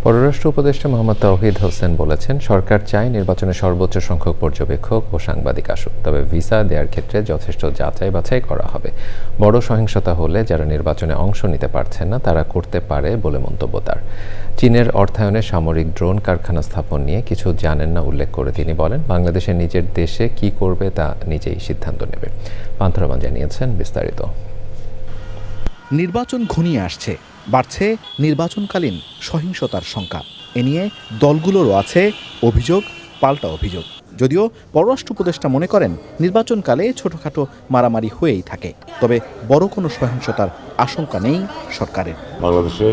পররাষ্ট্র উপদেষ্টা মোহাম্মদ তাওহিদ হোসেন বলেছেন, সরকার চায় নির্বাচনে সর্বোচ্চ সংখ্যক পর্যবেক্ষক ও সাংবাদিক আসুক, তবে ভিসা দেওয়ার ক্ষেত্রে যথেষ্ট যাচাই বাছাই করা হবে। বড় সহিংসতা হলে যারা নির্বাচনে অংশ নিতে পারছেন না তারা করতে পারে বলে মন্তব্য তার। চীনের অর্থায়নে সামরিক ড্রোন কারখানা স্থাপন নিয়ে কিছু জানেন না উল্লেখ করে তিনি বলেন, বাংলাদেশের নিজের দেশে কি করবে তা নিজেই সিদ্ধান্ত নেবে। পান্থ রহমান জানিয়েছেন বিস্তারিত। নির্বাচন ঘনিয়ে আসছে, বাড়ছে নির্বাচনকালীন সহিংসতার সংখ্যা। এ নিয়ে দলগুলোরও আছে অভিযোগ, পাল্টা অভিযোগ। যদিও পররাষ্ট্র উপদেষ্টা মনে করেন নির্বাচনকালে ছোটখাটো মারামারি হয়েই থাকে, তবে বড় কোনো সহিংসতার আশঙ্কা নেই সরকারের। বাংলাদেশে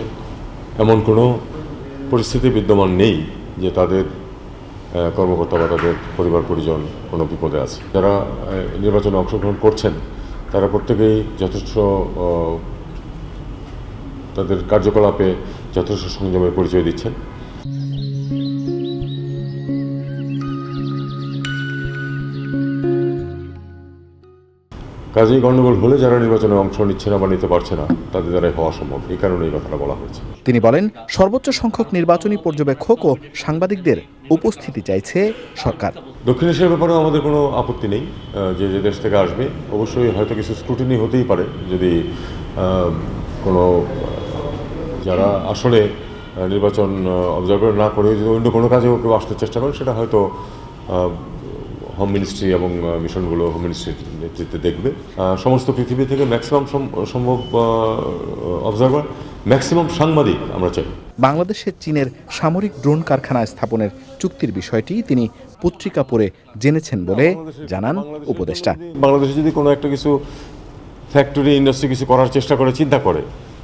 এমন কোনো পরিস্থিতি বিদ্যমান নেই যে তাদের কর্মকর্তা বা তাদের পরিবার পরিজন কোনো বিপদে আছে। যারা নির্বাচনে অংশগ্রহণ করছেন তারা প্রত্যেকেই যথেষ্ট তাদের কার্যকলাপে যথেষ্ট সংযমের পরিচয় দিচ্ছেন। কাজেই গণ্ডগোল হলে যারা নির্বাচনে অংশ নিচ্ছে না বা নিতে পারছে না তাদের দ্বারাই হওয়া সম্ভব, এই কারণে এই কথাটা বলা হয়েছে। তিনি বলেন, সর্বোচ্চ সংখ্যক নির্বাচনী পর্যবেক্ষক ও সাংবাদিকদের উপস্থিতি চাইছে সরকার। দক্ষিণ এশিয়ার ব্যাপারেও আমাদের কোনো আপত্তি নেই। যে যে দেশ থেকে আসবে অবশ্যই হয়তো কিছু স্ক্রুটিনি হতেই পারে, যদি কোনো যারা আসলে নির্বাচন অবজার্ভার না করে যদি অন্য কোনো কাজেও কেউ আসতে চেষ্টা করে, সেটা হয়তো হোম মিনিস্ট্রি এবং মিশনগুলো হোম মিনিস্ট্রির নেতৃত্বে দেখবে। সমস্ত পৃথিবী থেকে ম্যাক্সিমাম সম্ভব অবজারভার, ম্যাক্সিমাম সাংবাদিক আমরা চাই। বাংলাদেশের চীনের সামরিক ড্রোন কারখানা স্থাপনের চুক্তির বিষয়টি তিনি পত্রিকা পড়ে জেনেছেন বলে জানান উপদেষ্টা। বাংলাদেশে যদি কোনো একটা কিছু ফ্যাক্টরি ইন্ডাস্ট্রি কিছু করার চেষ্টা করে, চিন্তা করে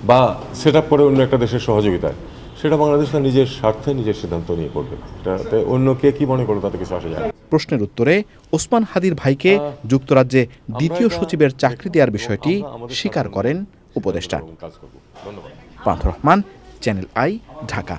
বা সেট আপ করে অন্য একটা দেশের সহযোগিতায়, সেটা বাংলাদেশ তার নিজের স্বার্থে নিজের সিদ্ধান্ত নিয়ে করবে। এটাতে অন্য কে কি মনে করবে তাতে কিছু আসে যায় না। প্রশ্নের উত্তরে ওসমান হাদির ভাইকে যুক্তরাজ্যে দ্বিতীয় সচিবের চাকরি দেওয়ার বিষয়টি স্বীকার করেন উপদেষ্টা। ধন্যবাদ। পান্থ রহমান, চ্যানেল আই, ঢাকা।